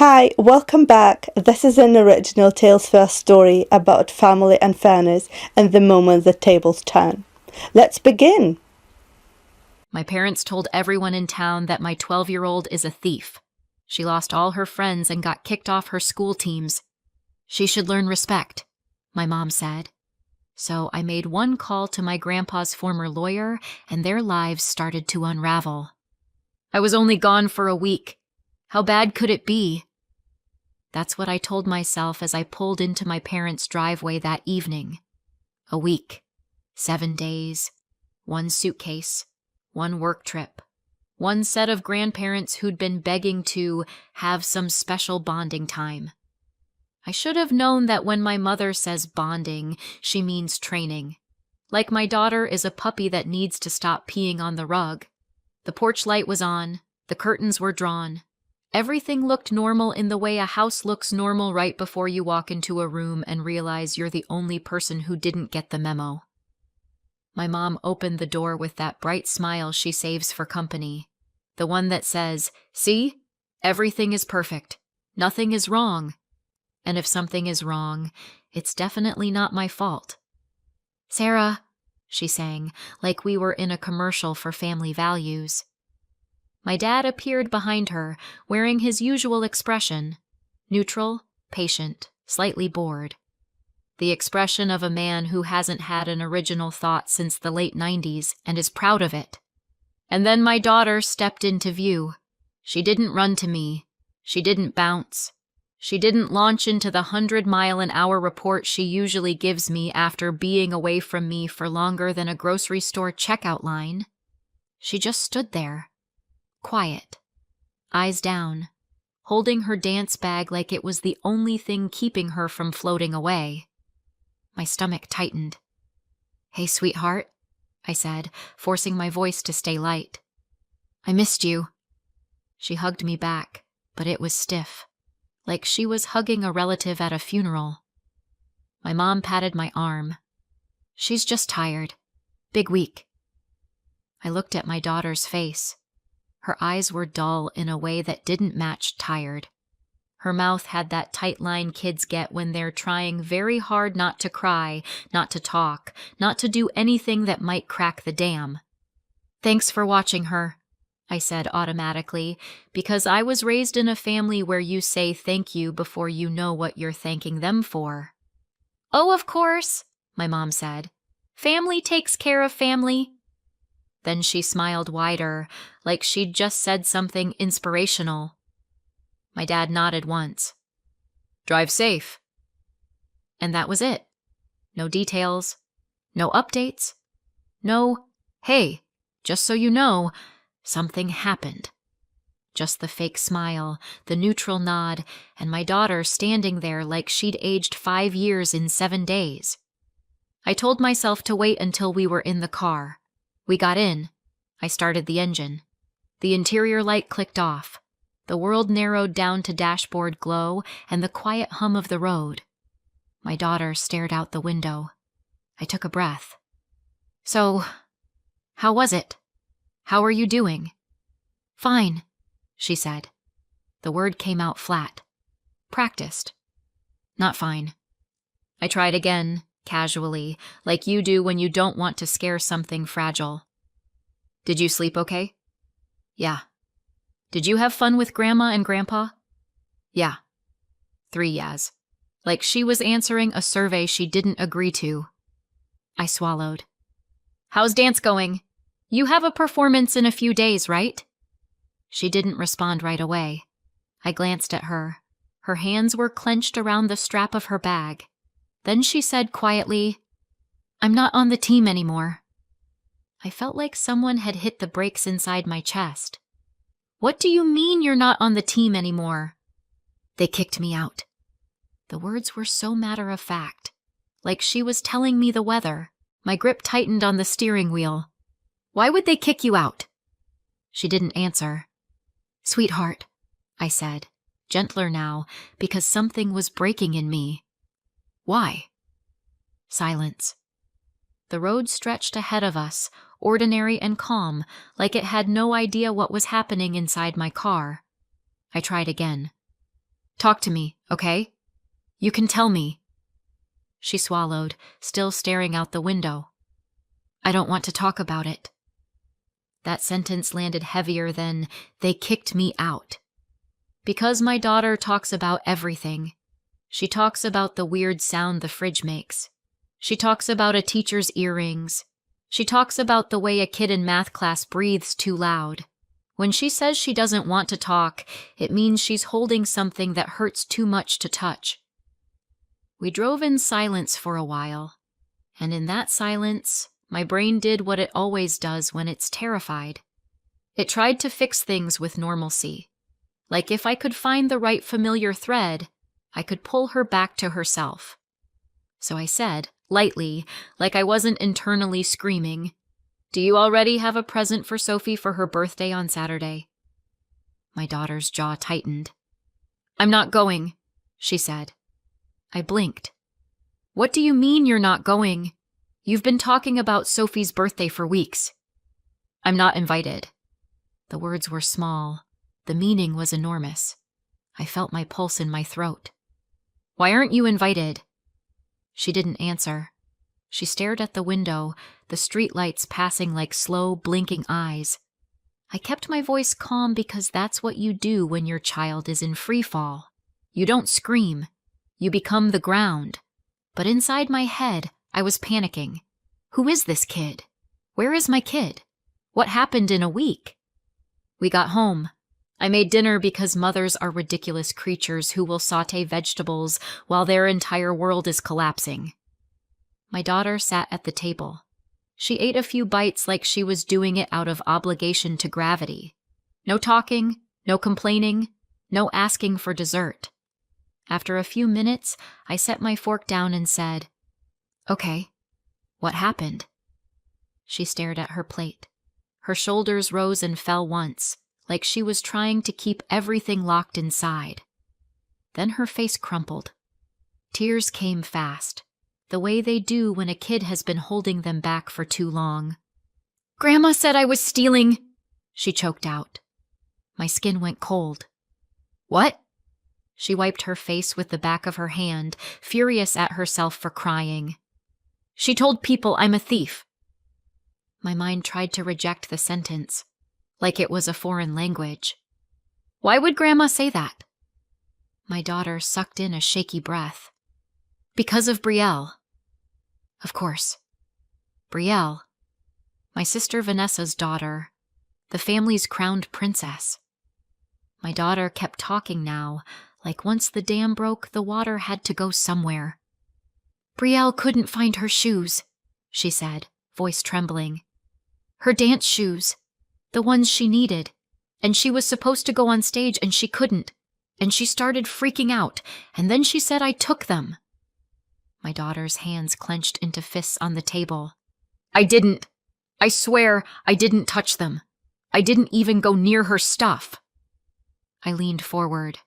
Hi, welcome back. This is an original Tales First story about family and fairness and the moment the tables turn. Let's begin. My parents told everyone in town that my 12-year-old is a thief. She lost all her friends and got kicked off her school teams. She should learn respect, my mom said. So I made one call to my grandpa's former lawyer, and their lives started to unravel. I was only gone for a week. How bad could it be? That's what I told myself as I pulled into my parents' driveway that evening. A week, 7 days, one suitcase, one work trip, one set of grandparents who'd been begging to have some special bonding time. I should have known that when my mother says bonding, she means training. Like my daughter is a puppy that needs to stop peeing on the rug. The porch light was on, the curtains were drawn. Everything looked normal in the way a house looks normal right before you walk into a room and realize you're the only person who didn't get the memo. My mom opened the door with that bright smile she saves for company. The one that says, "See? Everything is perfect. Nothing is wrong. And if something is wrong, it's definitely not my fault." "Sarah," she sang, like we were in a commercial for Family Values. My dad appeared behind her, wearing his usual expression, neutral, patient, slightly bored. The expression of a man who hasn't had an original thought since the late 90s and is proud of it. And then my daughter stepped into view. She didn't run to me. She didn't bounce. She didn't launch into the 100-mile-an-hour report she usually gives me after being away from me for longer than a grocery store checkout line. She just stood there. Quiet, eyes down, holding her dance bag like it was the only thing keeping her from floating away. My stomach tightened. "Hey, sweetheart," I said, forcing my voice to stay light. "I missed you." She hugged me back, but it was stiff, like she was hugging a relative at a funeral. My mom patted my arm. "She's just tired. Big week." I looked at my daughter's face. Her eyes were dull in a way that didn't match tired. Her mouth had that tight line kids get when they're trying very hard not to cry, not to talk, not to do anything that might crack the dam. "Thanks for watching her," I said automatically, because I was raised in a family where you say thank you before you know what you're thanking them for. "Oh, of course," my mom said. "Family takes care of family." Then she smiled wider, like she'd just said something inspirational. My dad nodded once. "Drive safe." And that was it. No details, no updates, no, "Hey, just so you know, something happened." Just the fake smile, the neutral nod, and my daughter standing there like she'd aged 5 years in 7 days. I told myself to wait until we were in the car. We got in. I started the engine. The interior light clicked off. The world narrowed down to dashboard glow and the quiet hum of the road. My daughter stared out the window. I took a breath. "So, how was it? How are you doing?" "Fine," she said. The word came out flat. "Practiced." "Not fine." I tried again, casually, like you do when you don't want to scare something fragile. "Did you sleep okay?" "Yeah." "Did you have fun with Grandma and Grandpa?" "Yeah." 3 yeahs. Like she was answering a survey she didn't agree to. I swallowed. "How's dance going? You have a performance in a few days, right?" She didn't respond right away. I glanced at her. Her hands were clenched around the strap of her bag. Then she said quietly, "I'm not on the team anymore." I felt like someone had hit the brakes inside my chest. "What do you mean you're not on the team anymore?" "They kicked me out." The words were so matter-of-fact, like she was telling me the weather. My grip tightened on the steering wheel. "Why would they kick you out?" She didn't answer. "Sweetheart," I said, gentler now, because something was breaking in me. "Why?" Silence. The road stretched ahead of us, ordinary and calm, like it had no idea what was happening inside my car. I tried again. Talk to me, okay? You can tell me. She swallowed, still staring out the window. I don't want to talk about it. That sentence landed heavier than they kicked me out. Because my daughter talks about everything. She talks about the weird sound the fridge makes. She talks about a teacher's earrings. She talks about the way a kid in math class breathes too loud. When she says she doesn't want to talk, it means she's holding something that hurts too much to touch. We drove in silence for a while, and in that silence, my brain did what it always does when it's terrified. It tried to fix things with normalcy. Like if I could find the right familiar thread, I could pull her back to herself. So I said, lightly, like I wasn't internally screaming, "Do you already have a present for Sophie for her birthday on Saturday?" My daughter's jaw tightened. "I'm not going," she said. I blinked. "What do you mean you're not going? You've been talking about Sophie's birthday for weeks." "I'm not invited." The words were small. The meaning was enormous. I felt my pulse in my throat. "Why aren't you invited?" She didn't answer. She stared at the window, the streetlights passing like slow, blinking eyes. I kept my voice calm because that's what you do when your child is in free fall. You don't scream. You become the ground. But inside my head, I was panicking. Who is this kid? Where is my kid? What happened in a week? We got home. I made dinner because mothers are ridiculous creatures who will saute vegetables while their entire world is collapsing. My daughter sat at the table. She ate a few bites like she was doing it out of obligation to gravity. No talking, no complaining, no asking for dessert. After a few minutes, I set my fork down and said, "Okay, what happened?" She stared at her plate. Her shoulders rose and fell once, like she was trying to keep everything locked inside. Then her face crumpled. Tears came fast, the way they do when a kid has been holding them back for too long. "Grandma said I was stealing," she choked out. My skin went cold. "What?" She wiped her face with the back of her hand, furious at herself for crying. "She told people I'm a thief." My mind tried to reject the sentence, like it was a foreign language. "Why would Grandma say that?" My daughter sucked in a shaky breath. "Because of Brielle." Of course. Brielle. My sister Vanessa's daughter. The family's crowned princess. My daughter kept talking now, like once the dam broke, the water had to go somewhere. "Brielle couldn't find her shoes," she said, voice trembling. "Her dance shoes. The ones she needed. And she was supposed to go on stage and she couldn't. And she started freaking out, and then she said I took them." My daughter's hands clenched into fists on the table. "I didn't. I swear I didn't touch them. I didn't even go near her stuff." I leaned forward.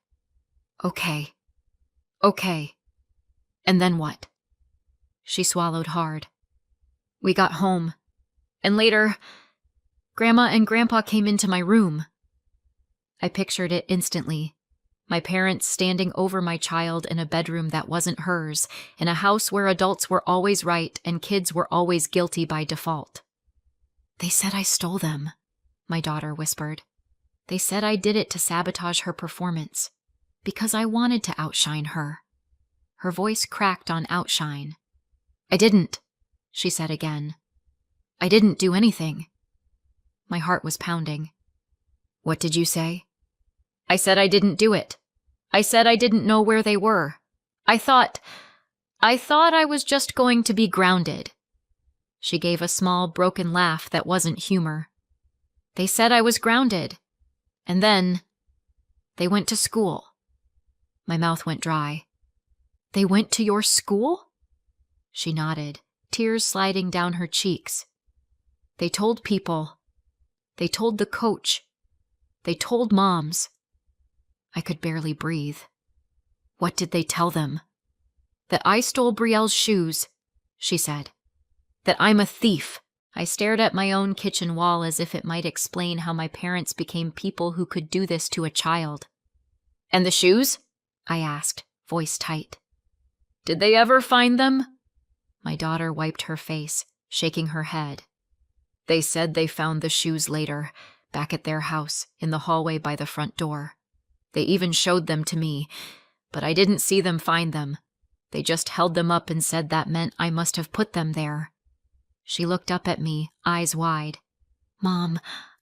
Okay. And then what?" She swallowed hard. "We got home. And later, Grandma and Grandpa came into my room." I pictured it instantly. My parents standing over my child in a bedroom that wasn't hers, in a house where adults were always right and kids were always guilty by default. "They said I stole them," my daughter whispered. "They said I did it to sabotage her performance, because I wanted to outshine her." Her voice cracked on outshine. "I didn't," she said again. "I didn't do anything." My heart was pounding. "What did you say?" "I said I didn't do it. I said I didn't know where they were. I thought I was just going to be grounded." She gave a small, broken laugh that wasn't humor. "They said I was grounded. And then they went to school." My mouth went dry. "They went to your school?" She nodded, tears sliding down her cheeks. "They told people. They told the coach. They told moms." I could barely breathe. "What did they tell them?" "That I stole Brielle's shoes," she said. "That I'm a thief." I stared at my own kitchen wall as if it might explain how my parents became people who could do this to a child. "And the shoes?" I asked, voice tight. Did they ever find them? My daughter wiped her face, shaking her head. They said they found the shoes later, back at their house, in the hallway by the front door. They even showed them to me, but I didn't see them find them. They just held them up and said that meant I must have put them there. She looked up at me, eyes wide. Mom,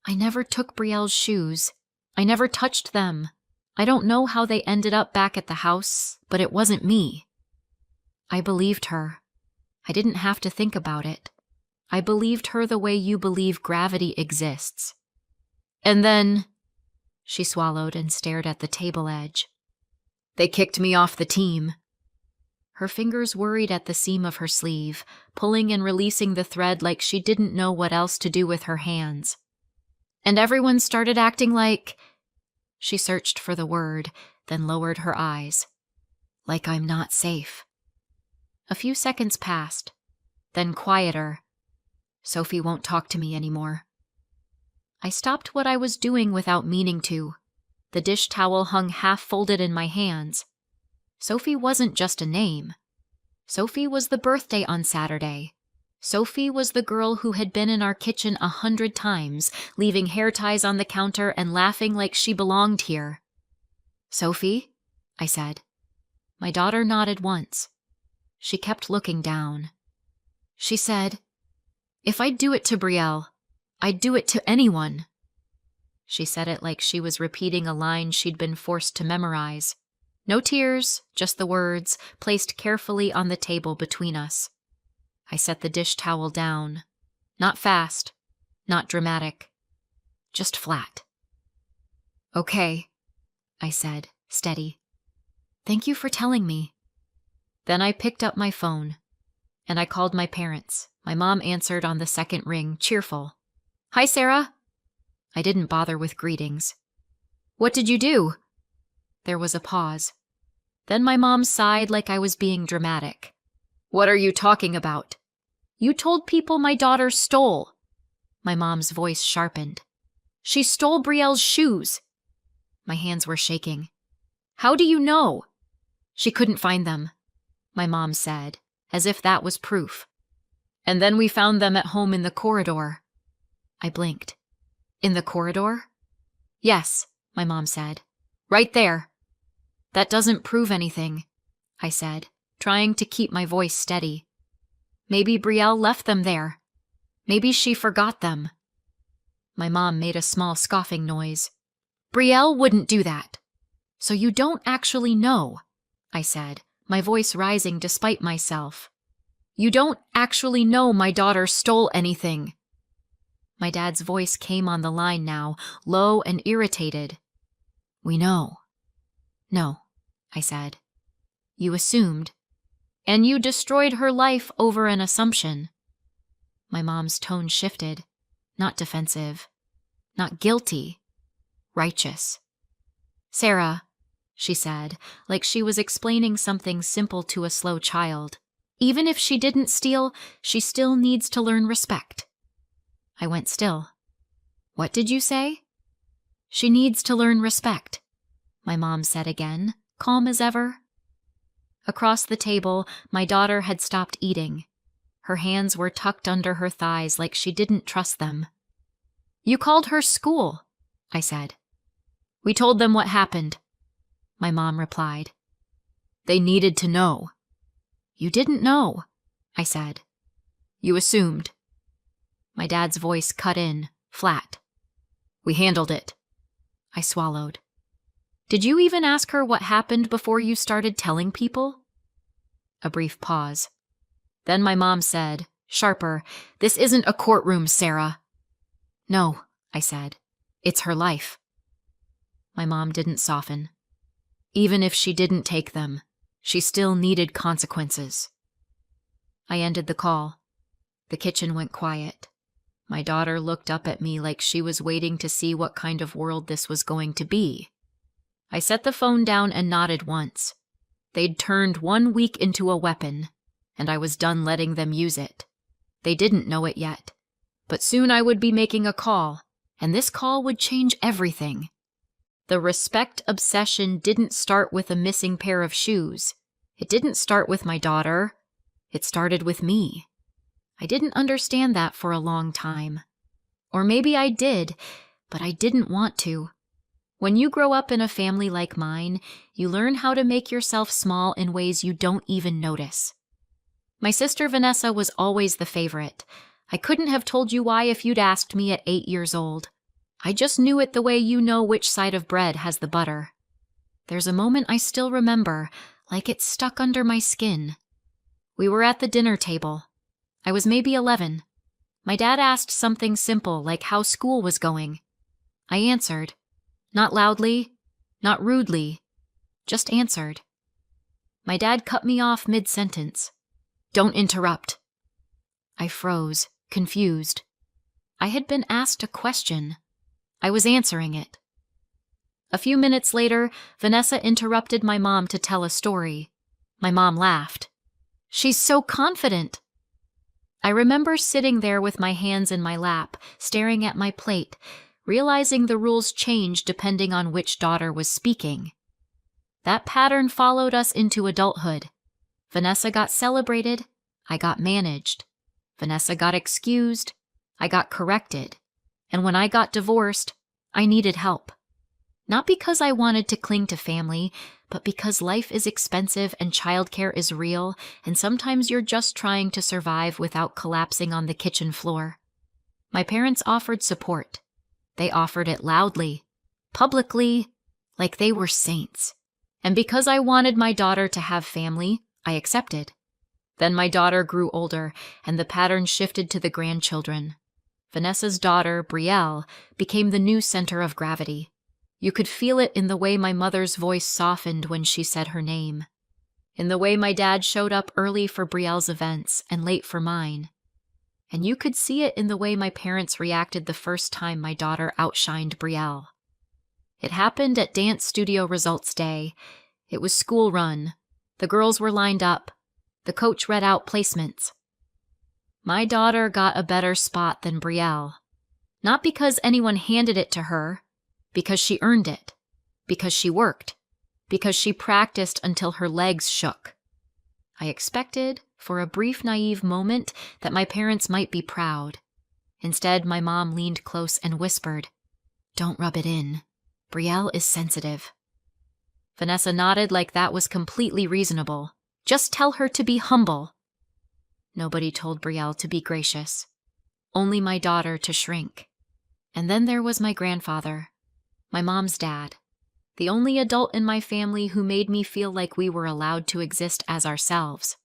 I never took Brielle's shoes. I never touched them. I don't know how they ended up back at the house, but it wasn't me. I believed her. I didn't have to think about it. I believed her the way you believe gravity exists. And then, she swallowed and stared at the table edge. They kicked me off the team. Her fingers worried at the seam of her sleeve, pulling and releasing the thread like she didn't know what else to do with her hands. And everyone started acting like... She searched for the word, then lowered her eyes. Like I'm not safe. A few seconds passed, then quieter. Sophie won't talk to me anymore. I stopped what I was doing without meaning to. The dish towel hung half-folded in my hands. Sophie wasn't just a name. Sophie was the birthday on Saturday. Sophie was the girl who had been in our kitchen 100 times, leaving hair ties on the counter and laughing like she belonged here. Sophie? I said. My daughter nodded once. She kept looking down. She said, if I'd do it to Brielle, I'd do it to anyone. She said it like she was repeating a line she'd been forced to memorize. No tears, just the words, placed carefully on the table between us. I set the dish towel down. Not fast, not dramatic, just flat. Okay, I said, steady. Thank you for telling me. Then I picked up my phone, and I called my parents. My mom answered on the second ring, cheerful. Hi, Sarah. I didn't bother with greetings. What did you do? There was a pause. Then my mom sighed like I was being dramatic. What are you talking about? You told people my daughter stole. My mom's voice sharpened. She stole Brielle's shoes. My hands were shaking. How do you know? She couldn't find them, my mom said, as if that was proof. And then we found them at home in the corridor. I blinked. In the corridor? Yes, my mom said. Right there. That doesn't prove anything, I said, trying to keep my voice steady. Maybe Brielle left them there. Maybe she forgot them. My mom made a small scoffing noise. Brielle wouldn't do that. So you don't actually know, I said, my voice rising despite myself. You don't actually know my daughter stole anything. My dad's voice came on the line now, low and irritated. We know. No, I said. You assumed. And you destroyed her life over an assumption. My mom's tone shifted, not defensive, not guilty, righteous. Sarah, she said, like she was explaining something simple to a slow child. Even if she didn't steal, she still needs to learn respect. I went still. What did you say? She needs to learn respect, my mom said again, calm as ever. Across the table, my daughter had stopped eating. Her hands were tucked under her thighs like she didn't trust them. You called her school, I said. We told them what happened, my mom replied. They needed to know. You didn't know, I said. You assumed. My dad's voice cut in, flat. We handled it. I swallowed. Did you even ask her what happened before you started telling people? A brief pause. Then my mom said, sharper, this isn't a courtroom, Sarah. No, I said. It's her life. My mom didn't soften. Even if she didn't take them, she still needed consequences. I ended the call. The kitchen went quiet. My daughter looked up at me like she was waiting to see what kind of world this was going to be. I set the phone down and nodded once. They'd turned 1 week into a weapon, and I was done letting them use it. They didn't know it yet, but soon I would be making a call, and this call would change everything. The respect obsession didn't start with a missing pair of shoes. It didn't start with my daughter. It started with me. I didn't understand that for a long time. Or maybe I did, but I didn't want to. When you grow up in a family like mine, you learn how to make yourself small in ways you don't even notice. My sister Vanessa was always the favorite. I couldn't have told you why if you'd asked me at 8 years old. I just knew it the way you know which side of bread has the butter. There's a moment I still remember, like it stuck under my skin. We were at the dinner table. I was maybe 11. My dad asked something simple like how school was going. I answered. Not loudly, not rudely, just answered. My dad cut me off mid-sentence. Don't interrupt. I froze, confused. I had been asked a question. I was answering it. A few minutes later, Vanessa interrupted my mom to tell a story. My mom laughed. She's so confident. I remember sitting there with my hands in my lap, staring at my plate, realizing the rules changed depending on which daughter was speaking. That pattern followed us into adulthood. Vanessa got celebrated, I got managed. Vanessa got excused, I got corrected. And when I got divorced, I needed help. Not because I wanted to cling to family, but because life is expensive and childcare is real, and sometimes you're just trying to survive without collapsing on the kitchen floor. My parents offered support. They offered it loudly, publicly, like they were saints. And because I wanted my daughter to have family, I accepted. Then my daughter grew older, and the pattern shifted to the grandchildren. Vanessa's daughter, Brielle, became the new center of gravity. You could feel it in the way my mother's voice softened when she said her name, in the way my dad showed up early for Brielle's events and late for mine. And you could see it in the way my parents reacted the first time my daughter outshined Brielle. It happened at dance studio results day. It was school run. The girls were lined up. The coach read out placements. My daughter got a better spot than Brielle. Not because anyone handed it to her, because she earned it, because she worked, because she practiced until her legs shook. I expected, for a brief naive moment, that my parents might be proud. Instead, my mom leaned close and whispered, "Don't rub it in. Brielle is sensitive." Vanessa nodded like that was completely reasonable. Just tell her to be humble. Nobody told Brielle to be gracious. Only my daughter to shrink. And then there was my grandfather, my mom's dad, the only adult in my family who made me feel like we were allowed to exist as ourselves.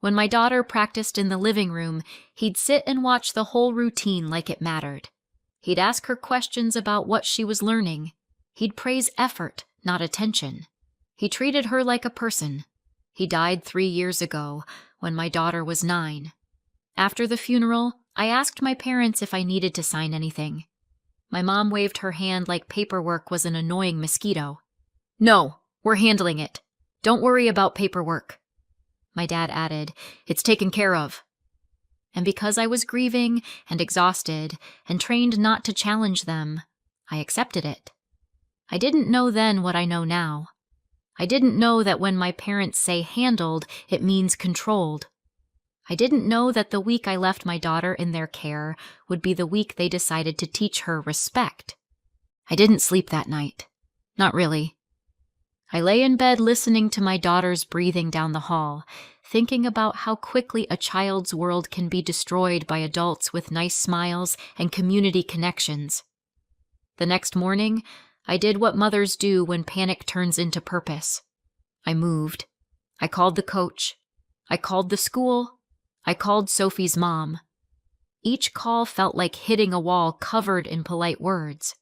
When my daughter practiced in the living room, he'd sit and watch the whole routine like it mattered. He'd ask her questions about what she was learning. He'd praise effort, not attention. He treated her like a person. He died 3 years ago, when my daughter was 9. After the funeral, I asked my parents if I needed to sign anything. My mom waved her hand like paperwork was an annoying mosquito. "No, we're handling it. Don't worry about paperwork." My dad added, "It's taken care of." And because I was grieving and exhausted and trained not to challenge them, I accepted it. I didn't know then what I know now. I didn't know that when my parents say handled, it means controlled. I didn't know that the week I left my daughter in their care would be the week they decided to teach her respect. I didn't sleep that night. Not really. I lay in bed listening to my daughter's breathing down the hall, thinking about how quickly a child's world can be destroyed by adults with nice smiles and community connections. The next morning, I did what mothers do when panic turns into purpose. I moved. I called the coach. I called the school. I called Sophie's mom. Each call felt like hitting a wall covered in polite words.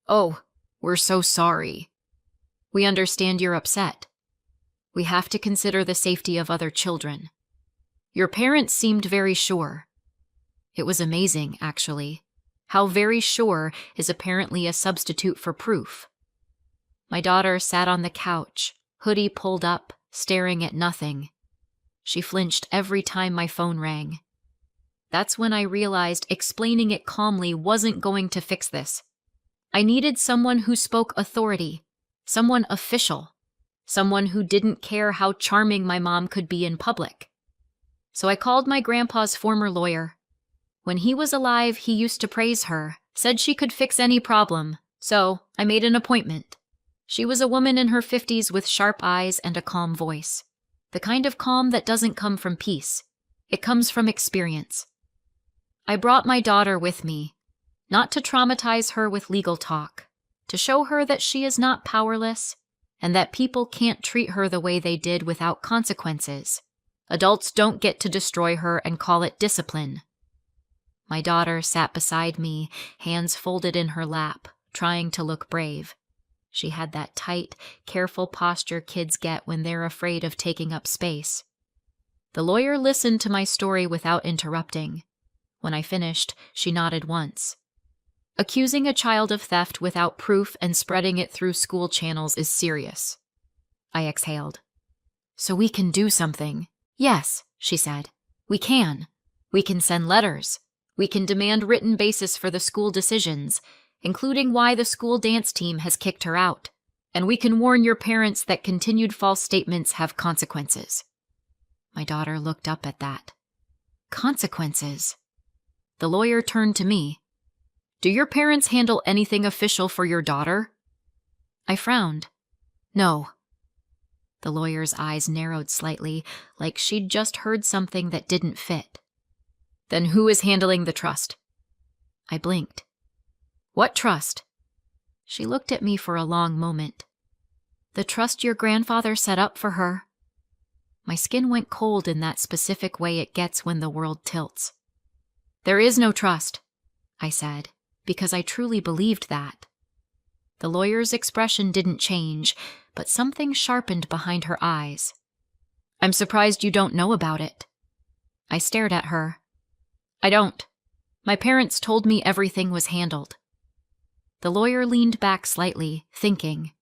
"Oh, we're so sorry. We understand you're upset. We have to consider the safety of other children. Your parents seemed very sure." It was amazing, actually. How very sure is apparently a substitute for proof. My daughter sat on the couch, hoodie pulled up, staring at nothing. She flinched every time my phone rang. That's when I realized explaining it calmly wasn't going to fix this. I needed someone who spoke authority, someone official, someone who didn't care how charming my mom could be in public. So I called my grandpa's former lawyer. When he was alive, he used to praise her, said she could fix any problem, so I made an appointment. She was a woman in her 50s with sharp eyes and a calm voice. The kind of calm that doesn't come from peace. It comes from experience. I brought my daughter with me, not to traumatize her with legal talk, to show her that she is not powerless and that people can't treat her the way they did without consequences. Adults don't get to destroy her and call it discipline. My daughter sat beside me, hands folded in her lap, trying to look brave. She had that tight, careful posture kids get when they're afraid of taking up space. The lawyer listened to my story without interrupting. When I finished, she nodded once. Accusing a child of theft without proof and spreading it through school channels is serious. I exhaled. So we can do something. Yes, she said. We can. We can send letters. We can demand written basis for the school decisions, including why the school dance team has kicked her out. And we can warn your parents that continued false statements have consequences. My daughter looked up at that. Consequences? The lawyer turned to me. Do your parents handle anything official for your daughter? I frowned. No. The lawyer's eyes narrowed slightly, like she'd just heard something that didn't fit. Then who is handling the trust? I blinked. What trust? She looked at me for a long moment. The trust your grandfather set up for her. My skin went cold in that specific way it gets when the world tilts. There is no trust, I said, because I truly believed that. The lawyer's expression didn't change, but something sharpened behind her eyes. I'm surprised you don't know about it. I stared at her. I don't. My parents told me everything was handled. The lawyer leaned back slightly, thinking.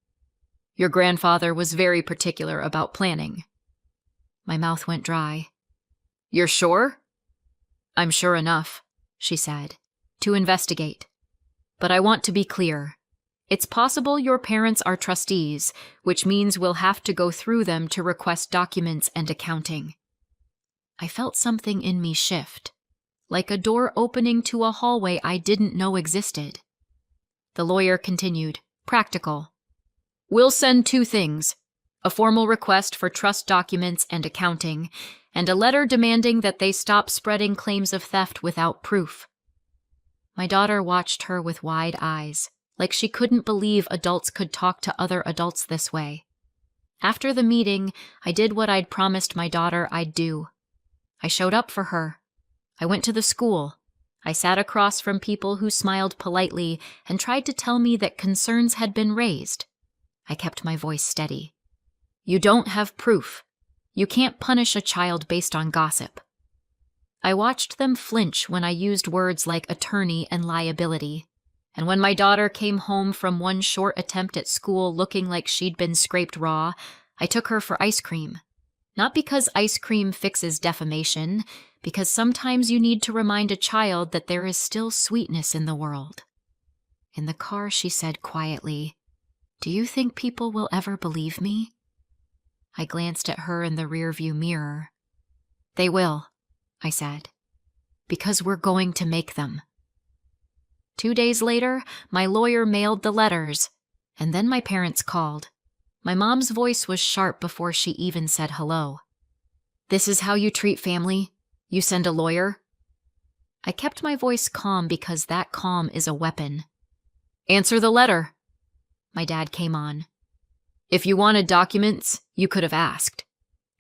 Your grandfather was very particular about planning. My mouth went dry. You're sure? I'm sure enough, she said, to investigate. But I want to be clear. It's possible your parents are trustees, which means we'll have to go through them to request documents and accounting. I felt something in me shift, like a door opening to a hallway I didn't know existed. The lawyer continued, practical. We'll send 2 things, a formal request for trust documents and accounting, and a letter demanding that they stop spreading claims of theft without proof. My daughter watched her with wide eyes, like she couldn't believe adults could talk to other adults this way. After the meeting, I did what I'd promised my daughter I'd do. I showed up for her. I went to the school. I sat across from people who smiled politely and tried to tell me that concerns had been raised. I kept my voice steady. You don't have proof. You can't punish a child based on gossip. I watched them flinch when I used words like attorney and liability. And when my daughter came home from one short attempt at school looking like she'd been scraped raw, I took her for ice cream. Not because ice cream fixes defamation, because sometimes you need to remind a child that there is still sweetness in the world. In the car, she said quietly, Do you think people will ever believe me? I glanced at her in the rearview mirror. They will, I said, because we're going to make them. 2 days later, my lawyer mailed the letters, and then my parents called. My mom's voice was sharp before she even said hello. This is how you treat family? You send a lawyer? I kept my voice calm because that calm is a weapon. Answer the letter. My dad came on. If you wanted documents, you could have asked.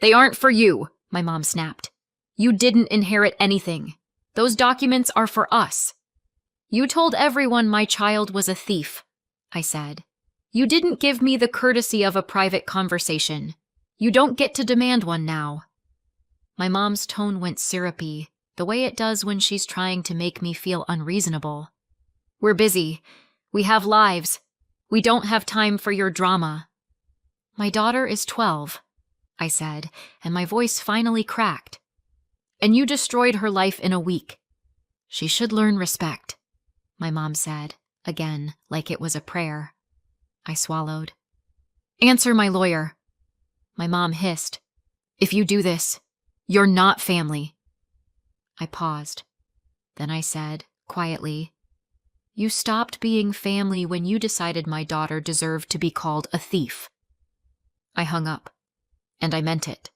They aren't for you, my mom snapped. You didn't inherit anything. Those documents are for us. You told everyone my child was a thief, I said. You didn't give me the courtesy of a private conversation. You don't get to demand one now. My mom's tone went syrupy, the way it does when she's trying to make me feel unreasonable. We're busy. We have lives. We don't have time for your drama. My daughter is 12, I said, and my voice finally cracked. And you destroyed her life in a week. She should learn respect, my mom said, Again, like it was a prayer. I swallowed. Answer my lawyer. My mom hissed. If you do this, you're not family. I paused. Then I said, quietly, you stopped being family when you decided my daughter deserved to be called a thief. I hung up, and I meant it.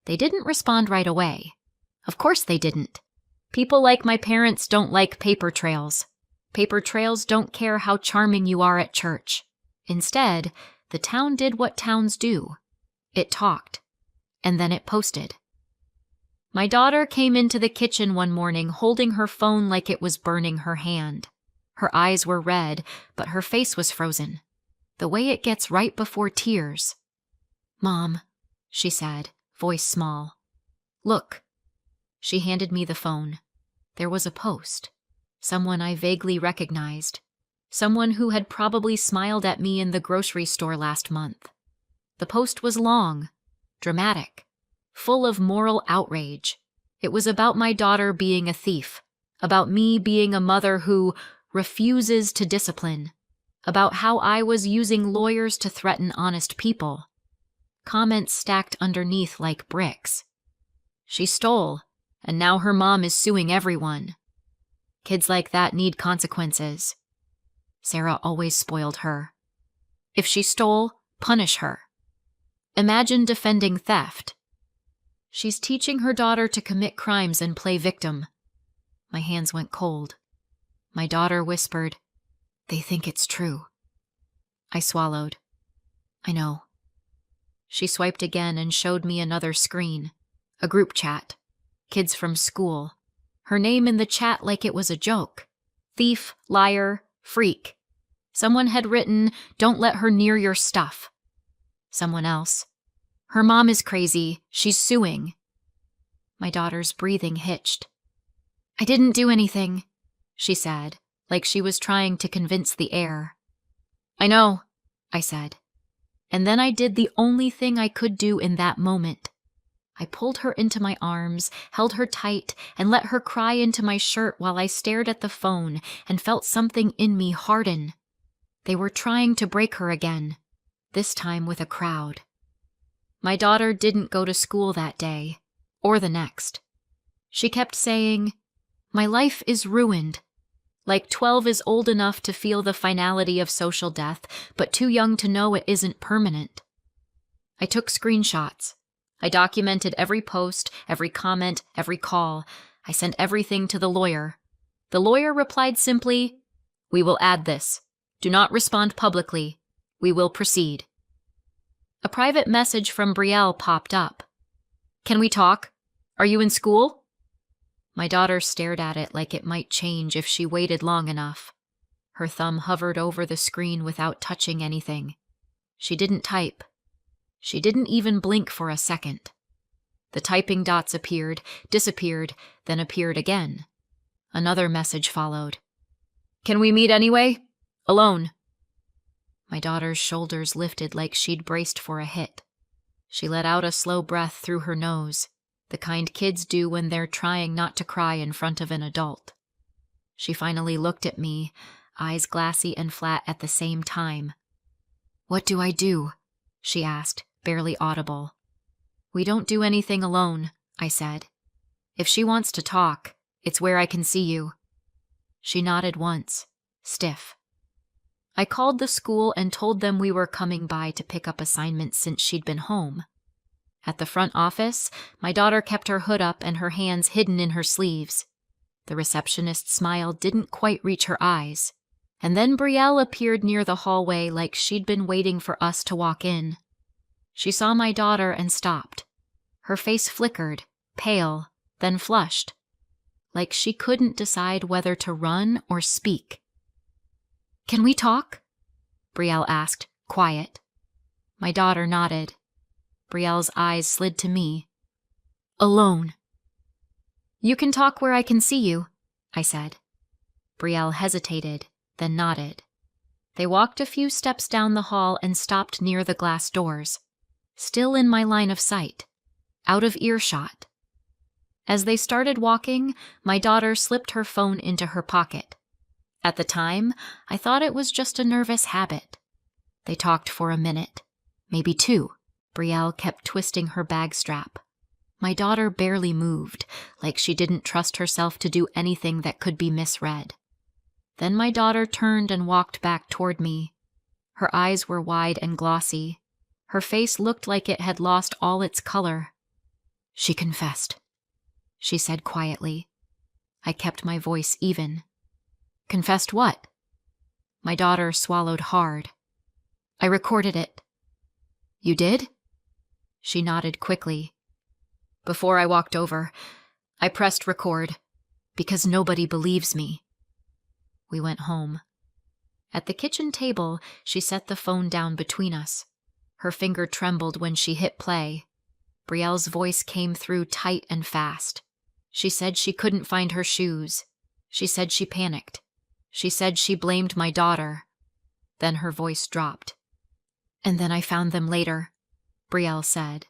They didn't respond right away. Of course they didn't. People like my parents don't like paper trails. Paper trails don't care how charming you are at church. Instead, the town did what towns do. It talked, and then it posted. My daughter came into the kitchen one morning holding her phone like it was burning her hand. Her eyes were red, but her face was frozen, the way it gets right before tears. Mom, she said, voice small. Look. She handed me the phone. There was a post. Someone I vaguely recognized. Someone who had probably smiled at me in the grocery store last month. The post was long, dramatic, full of moral outrage. It was about my daughter being a thief, about me being a mother who refuses to discipline, about how I was using lawyers to threaten honest people. Comments stacked underneath like bricks. She stole, and now her mom is suing everyone. Kids like that need consequences. Sarah always spoiled her. If she stole, punish her. Imagine defending theft. She's teaching her daughter to commit crimes and play victim. My hands went cold. My daughter whispered, they think it's true. I swallowed. I know. She swiped again and showed me another screen. A group chat. Kids from school. Her name in the chat like it was a joke. Thief, liar, freak. Someone had written, don't let her near your stuff. Someone else. Her mom is crazy. She's suing. My daughter's breathing hitched. I didn't do anything, she said, like she was trying to convince the air. I know, I said. And then I did the only thing I could do in that moment. I pulled her into my arms, held her tight, and let her cry into my shirt while I stared at the phone and felt something in me harden. They were trying to break her again, this time with a crowd. My daughter didn't go to school that day, or the next. She kept saying, my life is ruined. Like 12 is old enough to feel the finality of social death, but too young to know it isn't permanent. I took screenshots. I documented every post, every comment, every call. I sent everything to the lawyer. The lawyer replied simply, we will add this. Do not respond publicly. We will proceed. A private message from Brielle popped up. Can we talk? Are you in school? My daughter stared at it like it might change if she waited long enough. Her thumb hovered over the screen without touching anything. She didn't type. She didn't even blink for a second. The typing dots appeared, disappeared, then appeared again. Another message followed. Can we meet anyway? Alone. My daughter's shoulders lifted like she'd braced for a hit. She let out a slow breath through her nose, the kind kids do when they're trying not to cry in front of an adult. She finally looked at me, eyes glassy and flat at the same time. What do I do? She asked, barely audible. We don't do anything alone, I said. If she wants to talk, it's where I can see you. She nodded once, stiff. I called the school and told them we were coming by to pick up assignments since she'd been home. At the front office, my daughter kept her hood up and her hands hidden in her sleeves. The receptionist's smile didn't quite reach her eyes. And then Brielle appeared near the hallway like she'd been waiting for us to walk in. She saw my daughter and stopped. Her face flickered, pale, then flushed, like she couldn't decide whether to run or speak. Can we talk? Brielle asked, quiet. My daughter nodded. Brielle's eyes slid to me. Alone. You can talk where I can see you, I said. Brielle hesitated, then nodded. They walked a few steps down the hall and stopped near the glass doors, still in my line of sight, out of earshot. As they started walking, my daughter slipped her phone into her pocket. At the time, I thought it was just a nervous habit. They talked for a minute, maybe 2. Brielle kept twisting her bag strap. My daughter barely moved, like she didn't trust herself to do anything that could be misread. Then my daughter turned and walked back toward me. Her eyes were wide and glossy. Her face looked like it had lost all its color. "She confessed," she said quietly. I kept my voice even. "Confessed what?" My daughter swallowed hard. "I recorded it." "You did?" She nodded quickly. "Before I walked over, I pressed record, because nobody believes me." We went home. At the kitchen table, she set the phone down between us. Her finger trembled when she hit play. Brielle's voice came through tight and fast. She said she couldn't find her shoes. She said she panicked. She said she blamed my daughter. Then her voice dropped. "And then I found them later," Brielle said.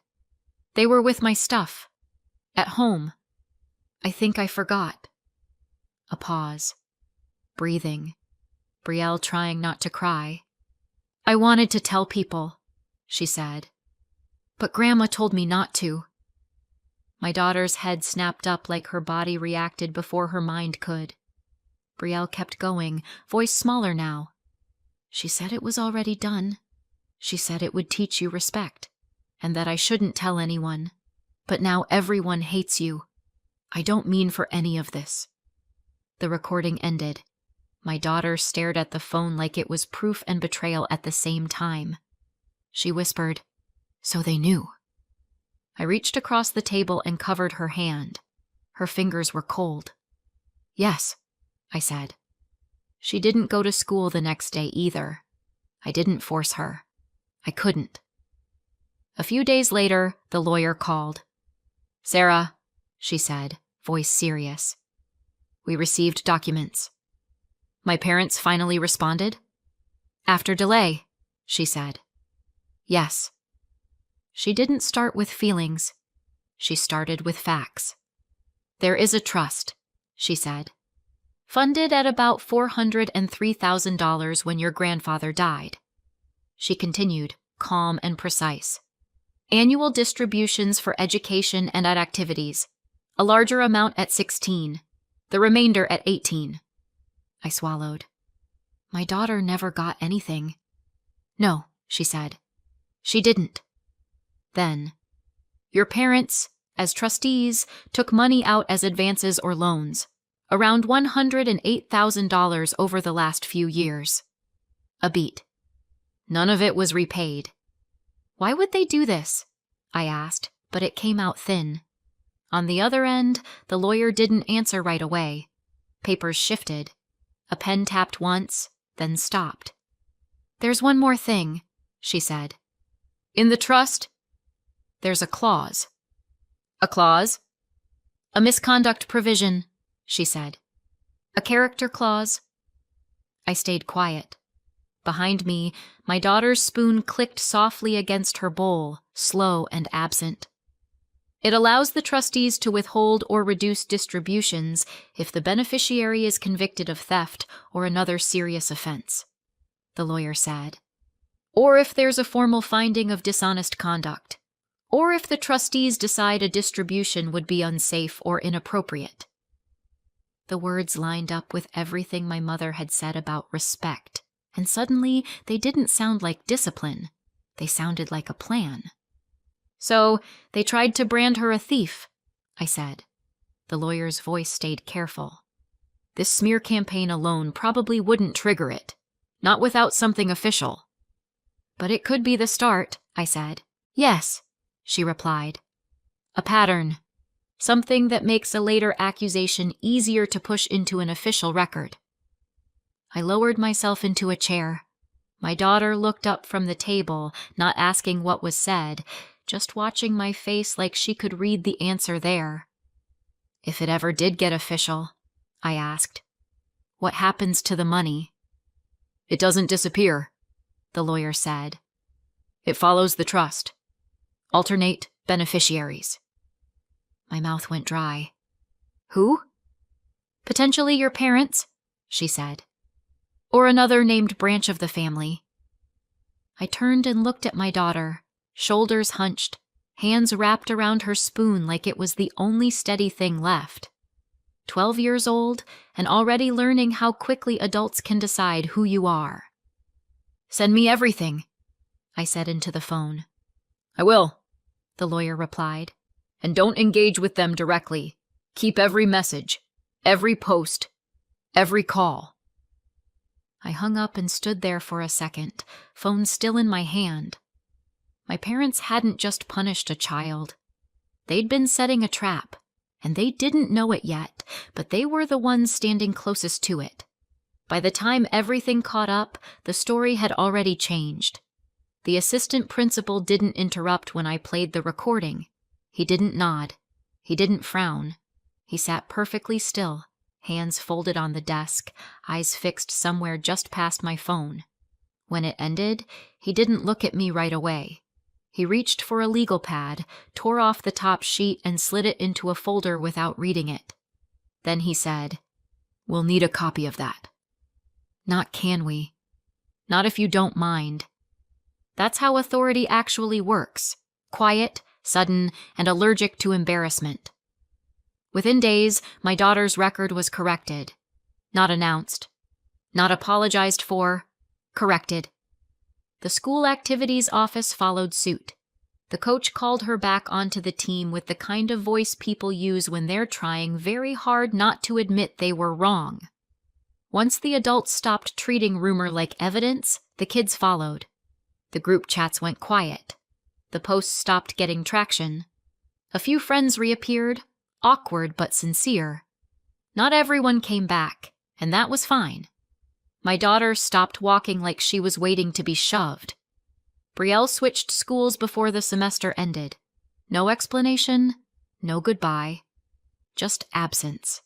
"They were with my stuff. At home. I think I forgot." A pause. Breathing. Brielle trying not to cry. "I wanted to tell people," she said. "But Grandma told me not to." My daughter's head snapped up like her body reacted before her mind could. Brielle kept going, voice smaller now. "She said it was already done. She said it would teach you respect, and that I shouldn't tell anyone. But now everyone hates you. I don't mean for any of this." The recording ended. My daughter stared at the phone like it was proof and betrayal at the same time. She whispered, "So they knew." I reached across the table and covered her hand. Her fingers were cold. "Yes," I said. She didn't go to school the next day either. I didn't force her. I couldn't. A few days later, the lawyer called. "Sarah," she said, voice serious. "We received documents." "My parents finally responded?" "After delay," she said. "Yes." She didn't start with feelings. She started with facts. "There is a trust," she said. "Funded at about $403,000 when your grandfather died." She continued, calm and precise. "Annual distributions for education and at activities. A larger amount at 16. The remainder at 18. I swallowed. My daughter never got anything. "No," she said. "She didn't." Then, "Your parents, as trustees, took money out as advances or loans. Around $108,000 over the last few years." A beat. "None of it was repaid." "Why would they do this?" I asked, but it came out thin. On the other end, the lawyer didn't answer right away. Papers shifted. A pen tapped once, then stopped. "There's one more thing," she said. "In the trust, there's a clause." "A clause?" "A misconduct provision," she said. "A character clause." I stayed quiet. Behind me, my daughter's spoon clicked softly against her bowl, slow and absent. "It allows the trustees to withhold or reduce distributions if the beneficiary is convicted of theft or another serious offense," the lawyer said. "Or if there's a formal finding of dishonest conduct. Or if the trustees decide a distribution would be unsafe or inappropriate." The words lined up with everything my mother had said about respect, and suddenly they didn't sound like discipline. They sounded like a plan. "So they tried to brand her a thief," I said. The lawyer's voice stayed careful. "This smear campaign alone probably wouldn't trigger it. Not without something official." "But it could be the start," I said. "Yes," she replied. "A pattern. Something that makes a later accusation easier to push into an official record." I lowered myself into a chair. My daughter looked up from the table, not asking what was said, just watching my face like she could read the answer there. "If it ever did get official," I asked, "what happens to the money?" "It doesn't disappear," the lawyer said. "It follows the trust. Alternate beneficiaries." My mouth went dry. "Who?" "Potentially your parents," she said. or another named branch of the family. I turned and looked at my daughter, shoulders hunched, hands wrapped around her spoon like it was the only steady thing left. 12 years old and already learning how quickly adults can decide who you are. "Send me everything," I said into the phone. "I will," the lawyer replied. "And don't engage with them directly. Keep every message, every post, every call." I hung up and stood there for a second, phone still in my hand. My parents hadn't just punished a child. They'd been setting a trap, and they didn't know it yet, but they were the ones standing closest to it. By the time everything caught up, the story had already changed. The assistant principal didn't interrupt when I played the recording. He didn't nod. He didn't frown. He sat perfectly still, hands folded on the desk, eyes fixed somewhere just past my phone. When it ended, he didn't look at me right away. He reached for a legal pad, tore off the top sheet, and slid it into a folder without reading it. Then he said, "We'll need a copy of that." "Not can we. Not if you don't mind." That's how authority actually works. Quiet, sudden, and allergic to embarrassment. Within days, my daughter's record was corrected. Not announced. Not apologized for. Corrected. The school activities office followed suit. The coach called her back onto the team with the kind of voice people use when they're trying very hard not to admit they were wrong. Once the adults stopped treating rumor like evidence, the kids followed. The group chats went quiet. The posts stopped getting traction. A few friends reappeared, awkward but sincere. Not everyone came back, and that was fine. My daughter stopped walking like she was waiting to be shoved. Brielle switched schools before the semester ended. No explanation, no goodbye, just absence.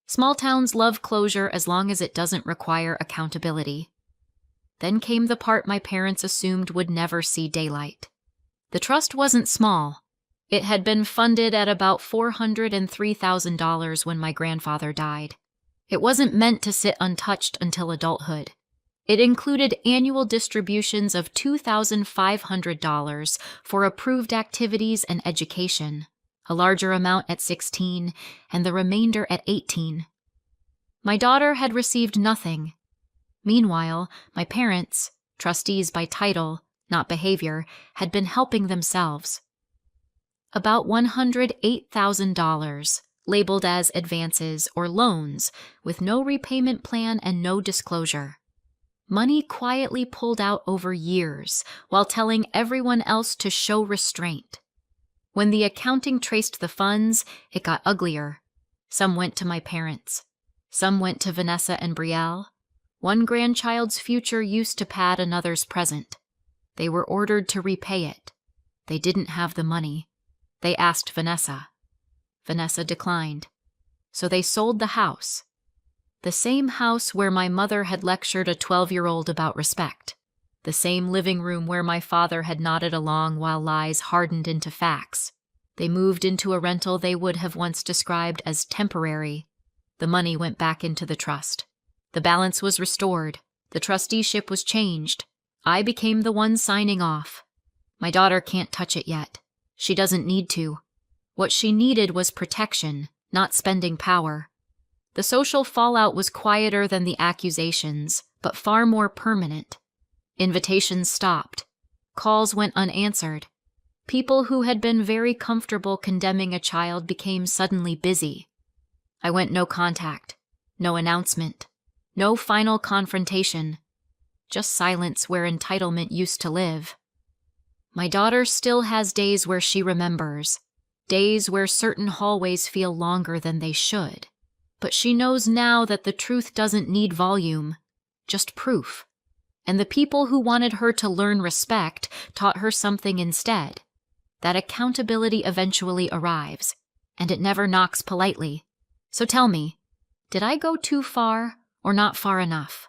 Small towns love closure as long as it doesn't require accountability. Then came the part my parents assumed would never see daylight. The trust wasn't small. It had been funded at about $403,000 when my grandfather died. It wasn't meant to sit untouched until adulthood. It included annual distributions of $2,500 for approved activities and education, a larger amount at 16 and the remainder at 18. My daughter had received nothing. Meanwhile, my parents, trustees by title, not behavior, had been helping themselves. About $108,000, labeled as advances or loans, with no repayment plan and no disclosure. Money quietly pulled out over years, while telling everyone else to show restraint. When the accounting traced the funds, it got uglier. Some went to my parents. Some went to Vanessa and Brielle. One grandchild's future used to pad another's present. They were ordered to repay it. They didn't have the money. They asked Vanessa. Vanessa declined. So they sold the house. The same house where my mother had lectured a 12-year-old about respect. The same living room where my father had nodded along while lies hardened into facts. They moved into a rental they would have once described as temporary. The money went back into the trust. The balance was restored. The trusteeship was changed. I became the one signing off. My daughter can't touch it yet. She doesn't need to. What she needed was protection, not spending power. The social fallout was quieter than the accusations, but far more permanent. Invitations stopped. Calls went unanswered. People who had been very comfortable condemning a child became suddenly busy. I went no contact, no announcement, no final confrontation, just silence where entitlement used to live. My daughter still has days where she remembers, days where certain hallways feel longer than they should. But she knows now that the truth doesn't need volume, just proof. And the people who wanted her to learn respect taught her something instead. That accountability eventually arrives, and it never knocks politely. So tell me, did I go too far or not far enough?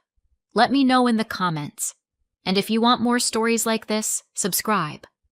Let me know in the comments. And if you want more stories like this, subscribe.